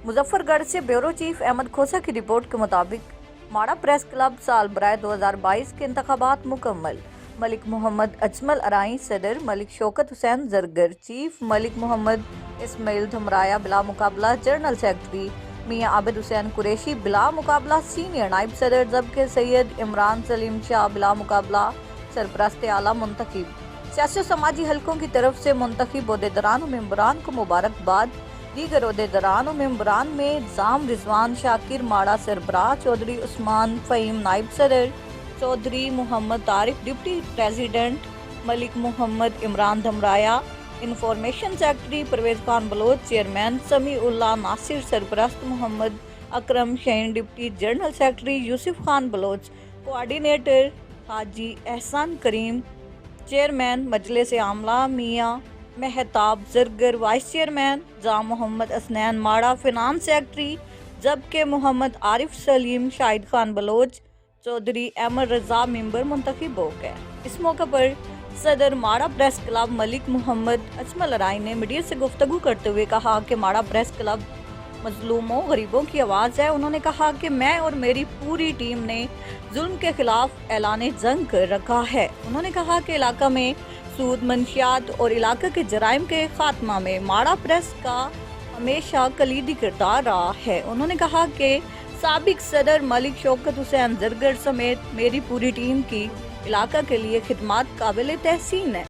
मुजफ्फर गढ़ से bureau chief Ahmad खोसा की रिपोर्ट के मुताबिक माड़ा प्रेस क्लब साल बराए 2022 के इंतखाबात मुकम्मल। मलिक मोहम्मद अजमल अराई सदर, मलिक शौकत हुसैन जरगर चीफ, मलिक मोहम्मद इस्माइल धमराया बिला मुकाबला जनरल सेक्रेटरी, मियाँ आबिद हुसैन कुरैशी बिला मुकाबला सीनियर नायब सदर, जबकि सैयद इमरान सलीम शाह बिला मुकाबला सरपरस्त आला मुंतखब। सियासी समाजी हलकों की तरफ से मुंतखब ओहदेदारान और मेंबरान को मुबारकबाद। दीगर ओहदेदारान और मेंबरान में जाम रिजवान शाकिर माड़ा सरबराह, चौधरी उस्मान फ़हीम नायब सदर, Chaudhry Mohammad Tariq deputy president, Malik Mohammad Imran Dhamraya information secretary, Parvez Khan Baloch chairman, Samiullah Nasir सरपरस्त, Mohammad Akram Shaheen deputy general secretary, Yusuf Khan Baloch coordinator, Haji Ehsan Karim chairman, मजलिस आमला Mian Mehtab Zargar vice chairman, Jam Mohammad Asnain Mara finance secretary, जबकि मोहम्मद आरिफ सलीम शाहिद खान बलोच चौधरी अहमद रजा मेंबर मुंतखब हो गए। इस मौके पर सदर माड़ा प्रेस क्लब मलिक मोहम्मद अजमल अराई ने मीडिया से गुफ्तगू करते हुए कहा कि माड़ा प्रेस क्लब मजलूमों गरीबों की आवाज़ है। उन्होंने कहा कि मैं और मेरी पूरी टीम ने जुल्म के खिलाफ ऐलान जंग कर रखा है। उन्होंने कहा कि इलाका में सूद, मंशियात और इलाके के जराइम के खात्मा में माड़ा प्रेस का हमेशा कलीदी किरदार रहा है। उन्होंने कहा कि साबिक सदर मलिक शौकत हुसैन जरगर समेत मेरी पूरी टीम की इलाका के लिए खिदमात काबिल तहसीन है।